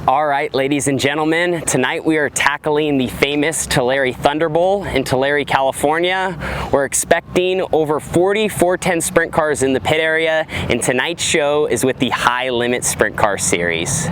All right, ladies and gentlemen, tonight we are tackling the famous Tulare ThunderBowl in Tulare, California. We're expecting over 40 410 sprint cars in the pit area, and tonight's show is with the High Limit Sprint Car Series.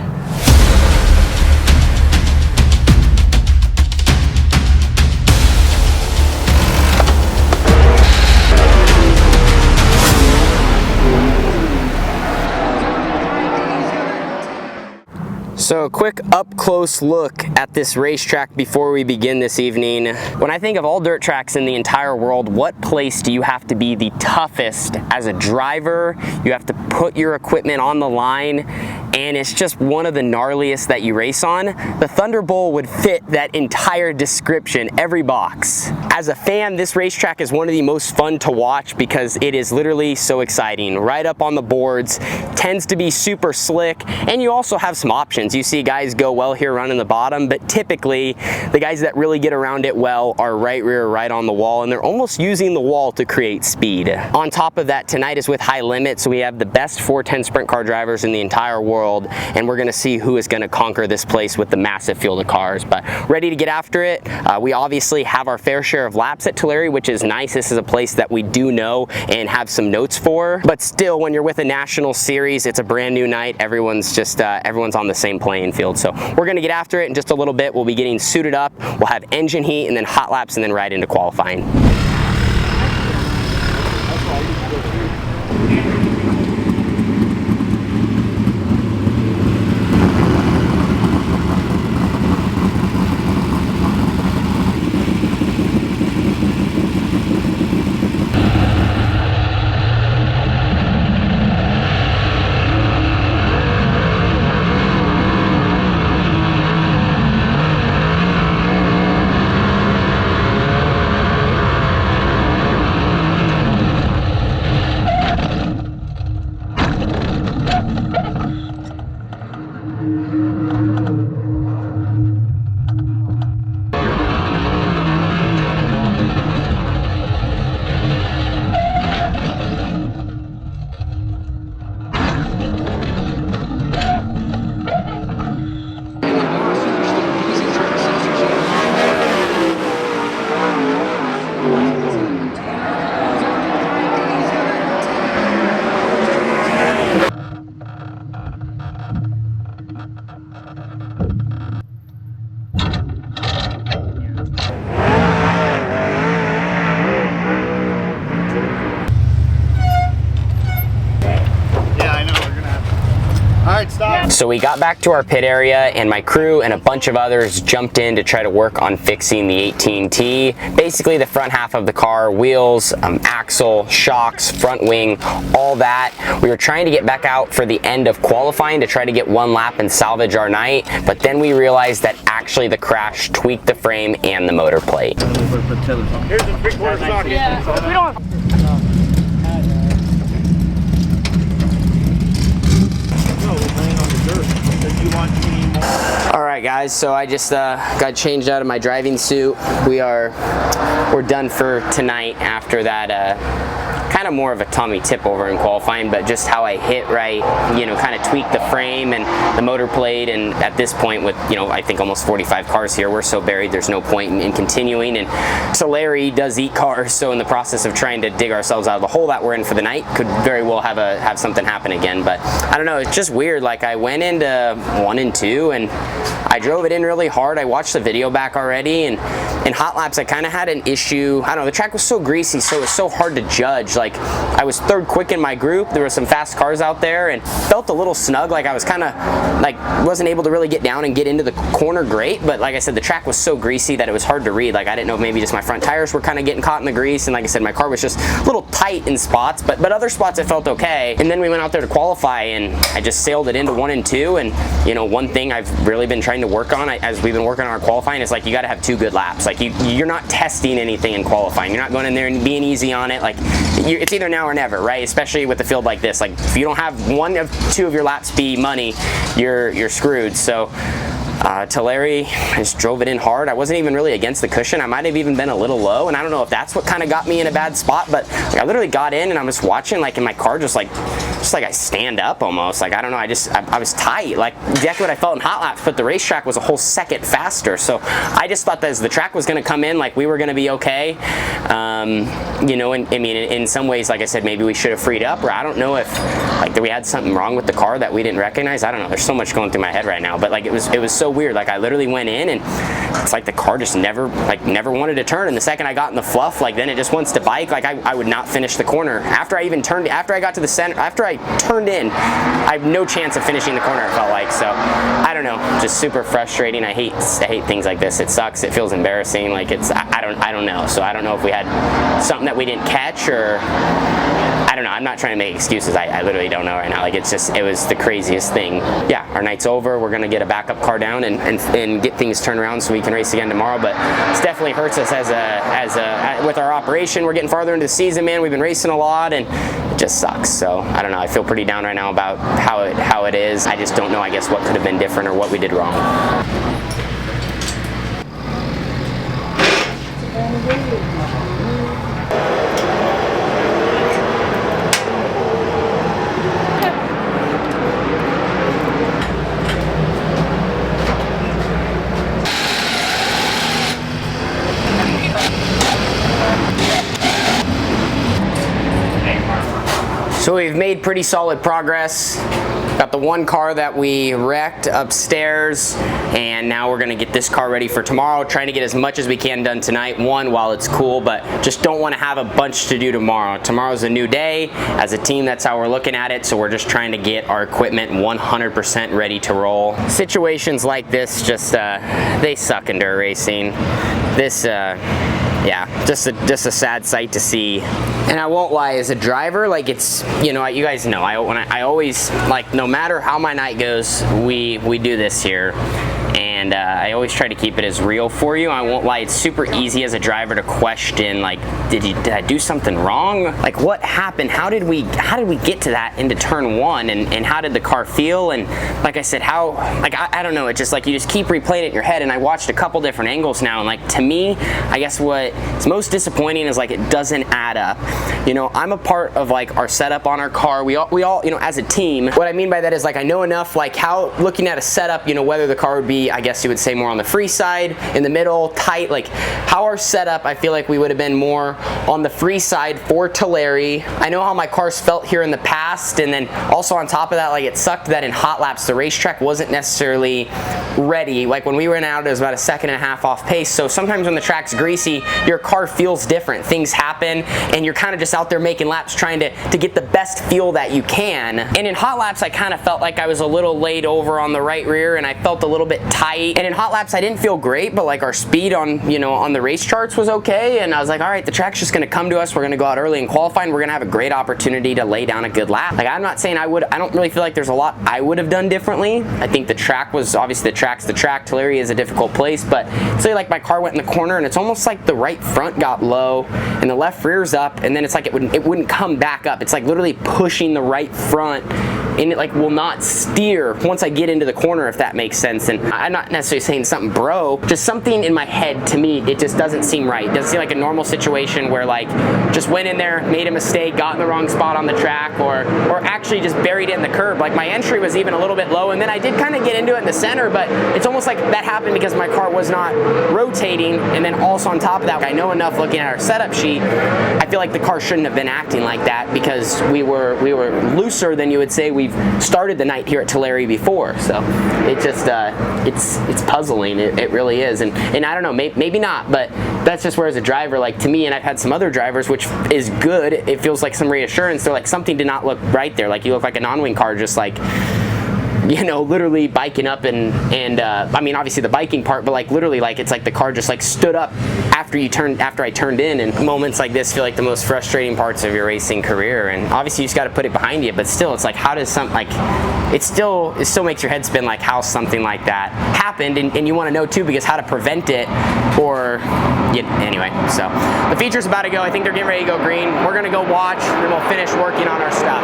So a quick up-close look at this racetrack before we begin this evening. When I think of all dirt tracks in the entire world, what place do you have to be the toughest as a driver? You have to put your equipment on the line, and it's just one of the gnarliest that you race on. The ThunderBowl would fit that entire description, every box. As a fan, this racetrack is one of the most fun to watch because it is literally so exciting. Right up on the boards, tends to be super slick, and you also have some options. You see guys go well here running the bottom, but typically the guys that really get around it well are right rear, right on the wall, and they're almost using the wall to create speed. On top of that, tonight is with High Limit, so we have the best 410 sprint car drivers in the entire world, and we're gonna see who is gonna conquer this place with the massive field of cars. But ready to get after it. We obviously have our fair share of laps at Tulare, which is nice. This is a place that we do know and have some notes for, but still, when you're with a national series, it's a brand new night. Everyone's on the same playing field. So we're gonna get after it in just a little bit. We'll be getting suited up. We'll have engine heat and then hot laps and then right into qualifying. So we got back to our pit area, and my crew and a bunch of others jumped in to try to work on fixing the 18T. Basically the front half of the car, wheels, axle, shocks, front wing, all that. We were trying to get back out for the end of qualifying to try to get one lap and salvage our night, but then we realized that actually the crash tweaked the frame and the motor plate. Here's a 3/4 socket. Yeah. We don't have All right, guys, so I just got changed out of my driving suit. We're done for tonight after that kind of more of a Tommy tip over in qualifying, but just how I hit right, you know, kind of tweaked the frame and the motor plate, and at this point with, you know, I think almost 45 cars here, we're so buried there's no point in continuing. And Tulare does eat cars, so in the process of trying to dig ourselves out of the hole that we're in for the night, could very well have something happen again. But I don't know, it's just weird. Like, I went into 1 and 2 and I drove it in really hard. I watched the video back already, and in hot laps I kind of had an issue. I don't know, the track was so greasy, so it was so hard to judge. Like, I was third quick in my group. There were some fast cars out there and felt a little snug. Like, I was kind of like wasn't able to really get down and get into the corner great, but like I said, the track was so greasy that it was hard to read. Like, I didn't know if maybe just my front tires were kind of getting caught in the grease, and like I said, my car was just a little tight in spots, but other spots it felt okay. And then we went out there to qualify, and I just sailed it into 1 and 2. And you know, one thing I've really been trying to work on as we've been working on our qualifying is, like, you got to have 2 good laps. Like, you're not testing anything in qualifying. You're not going in there and being easy on it. Like, it's either now or never, right? Especially with a field like this. Like, if you don't have 1 of 2 of your laps be money, you're screwed. So Tulare, I just drove it in hard. I wasn't even really against the cushion. I might have even been a little low, and I don't know if that's what kind of got me in a bad spot, but like, I literally got in and I'm just watching, like, in my car just like just like I stand up almost. Like, I don't know, I was tight, like exactly what I felt in hot laps, but the racetrack was a whole second faster. So I just thought that as the track was going to come in, like we were going to be okay. You know, and I mean, in some ways, like I said, maybe we should have freed up, or I don't know if like we had something wrong with the car that we didn't recognize. I don't know. There's so much going through my head right now, but like it was so weird. Like I literally went in and it's like the car just never wanted to turn. And the second I got in the fluff, like then it just wants to bike. Like I would not finish the corner. After I got to the center, after I turned in, I have no chance of finishing the corner, it felt like. So I don't know, just super frustrating. I hate things like this. It sucks. It feels embarrassing. Like I don't know. So I don't know if we had something that we didn't catch, or I don't know. I'm not trying to make excuses. I literally don't know right now. Like it was the craziest thing. Yeah, our night's over. We're gonna get a backup car down and get things turned around so we can race again tomorrow. But it definitely hurts us with our operation. We're getting farther into the season, man. We've been racing a lot and it just sucks. So I don't know. I feel pretty down right now about how it is. I just don't know, I guess, what could have been different or what we did wrong. So we've made pretty solid progress. Got the one car that we wrecked upstairs, and now we're gonna get this car ready for tomorrow. Trying to get as much as we can done tonight, while it's cool, but just don't wanna have a bunch to do tomorrow. Tomorrow's a new day. As a team, that's how we're looking at it, so we're just trying to get our equipment 100% ready to roll. Situations like this just, they suck in dirt racing. This, yeah, just a sad sight to see. And I won't lie, as a driver, like it's, you know, you guys know, I always, like, no matter how my night goes, we do this here. And I always try to keep it as real for you. I won't lie, it's super easy as a driver to question, like, did I do something wrong? Like, what happened? How did we get to that into turn one? And how did the car feel? And like I said, I don't know, it's just like you just keep replaying it in your head. And I watched a couple different angles now, and like, to me, I guess what's most disappointing is like it doesn't add up. You know, I'm a part of like our setup on our car. We all, you know, as a team, what I mean by that is like I know enough, like how looking at a setup, you know, whether the car would be, I guess you would say, more on the free side, in the middle, tight, like how our setup, I feel like we would have been more on the free side for Tulare. I know how my cars felt here in the past, and then also on top of that, like it sucked that in hot laps the racetrack wasn't necessarily ready. Like when we went out, it was about a second and a half off pace. So sometimes when the track's greasy, your car feels different. Things happen, and you're kind of just out there making laps trying to get the best feel that you can. And in hot laps, I kind of felt like I was a little laid over on the right rear, and I felt a little bit tight. And in hot laps, I didn't feel great, but like our speed on, you know, on the race charts was okay. And I was like, all right, the track's just gonna come to us. We're gonna go out early in qualifying. We're gonna have a great opportunity to lay down a good lap. Like, I'm not saying I don't really feel like there's a lot I would have done differently. I think the track was, obviously the track's the track. Tulare is a difficult place, but say like my car went in the corner and it's almost like the right front got low and the left rear's up, and then it's like it wouldn't come back up. It's like literally pushing the right front, and it like will not steer once I get into the corner, if that makes sense. And I'm not necessarily saying something broke, just something in my head, to me, it just doesn't seem right. It doesn't seem like a normal situation where like just went in there, made a mistake, got in the wrong spot on the track, or actually just buried it in the curb. Like my entry was even a little bit low, and then I did kind of get into it in the center, but it's almost like that happened because my car was not rotating. And then also on top of that, I know enough looking at our setup sheet, I feel like the car shouldn't have been acting like that because we were looser than you would say we've started the night here at Tulare before. So it just it's puzzling. It really is. And I don't know, maybe not, but that's just where as a driver, like to me, and I've had some other drivers, which is good, it feels like some reassurance. They're like, something did not look right there. Like you look like a non-wing car, just like, you know, literally biking up and I mean, obviously the biking part, but like literally, like it's like the car just like stood up after I turned in. And moments like this feel like the most frustrating parts of your racing career. And obviously you just got to put it behind you, but still, it's like, how does something like, it still makes your head spin, like how something like that happened, and you want to know too, because how to prevent it, or anyway. So the feature's about to go. I think they're getting ready to go green. We're gonna go watch, and then we'll finish working on our stuff.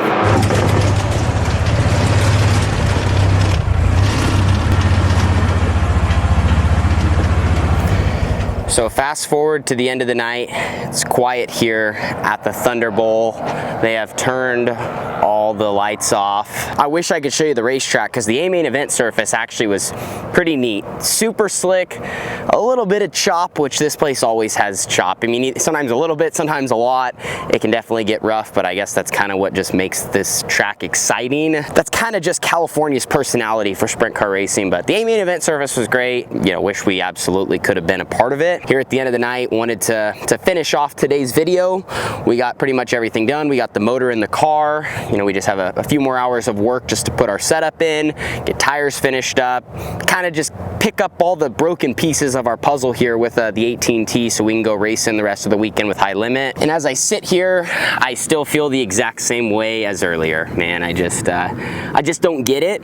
So fast forward to the end of the night. It's quiet here at the ThunderBowl. They have turned all the lights off. I wish I could show you the racetrack because the A-main event surface actually was pretty neat. Super slick, a little bit of chop, which this place always has chop. I mean, sometimes a little bit, sometimes a lot. It can definitely get rough, but I guess that's kind of what just makes this track exciting. That's kind of just California's personality for sprint car racing, but the A-main event surface was great. You know, wish we absolutely could have been a part of it. Here at the end of the night, wanted to finish off today's video. We got pretty much everything done. We got the motor in the car. You know, we just have a few more hours of work just to put our setup in, get tires finished up, kind of just pick up all the broken pieces of our puzzle here with the 18T so we can go racing the rest of the weekend with High Limit. And as I sit here, I still feel the exact same way as earlier. Man, I just don't get it.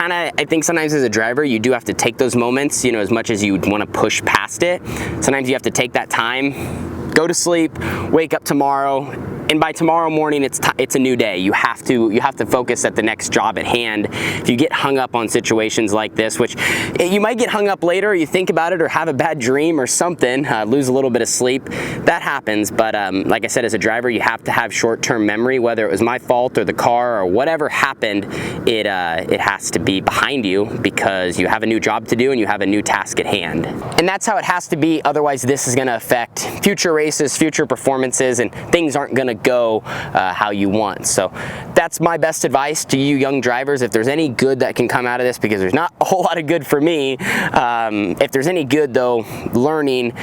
I think sometimes as a driver, you do have to take those moments, you know, as much as you want to push past it. Sometimes you have to take that time, go to sleep, wake up tomorrow, and by tomorrow morning, it's a new day. You have to focus at the next job at hand. If you get hung up on situations like this, which you might get hung up later, or you think about it, or have a bad dream or something, lose a little bit of sleep, that happens. But like I said, as a driver, you have to have short-term memory. Whether it was my fault or the car or whatever happened, it has to be behind you because you have a new job to do and you have a new task at hand. And that's how it has to be. Otherwise, this is going to affect future races, future performances, and things aren't going to go how you want. So that's my best advice to you young drivers. If there's any good that can come out of this, because there's not a whole lot of good for me, if there's any good though, learning,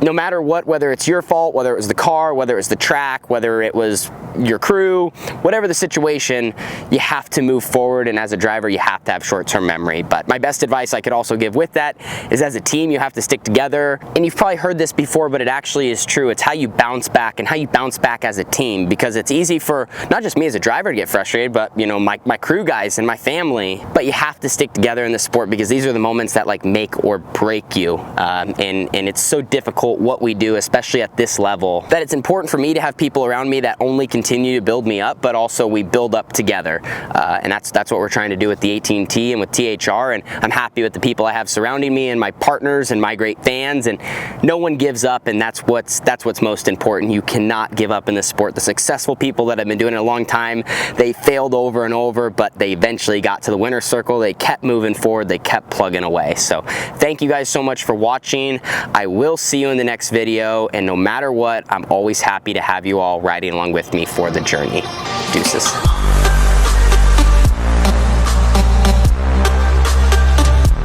no matter what, whether it's your fault, whether it was the car, whether it was the track, whether it was your crew, whatever the situation, you have to move forward, and as a driver, you have to have short-term memory. But my best advice I could also give with that is, as a team, you have to stick together. And you've probably heard this before, but it actually is true. It's how you bounce back and how you bounce back as a team, because it's easy for not just me as a driver to get frustrated, but you know, my crew guys and my family. But you have to stick together in the sport, because these are the moments that like make or break you. And it's so difficult what we do, especially at this level, that it's important for me to have people around me that only continue to build me up, but also we build up together. And that's what we're trying to do with the 18T and with THR. And I'm happy with the people I have surrounding me and my partners and my great fans, and no one gives up, and that's what's most important. You cannot give up in this sport. The successful people that have been doing it a long time, they failed over and over, but they eventually got to the winner's circle. They kept moving forward, they kept plugging away. So thank you guys so much for watching. I will see you in the next video, and no matter what, I'm always happy to have you all riding along with me for the journey. Deuces.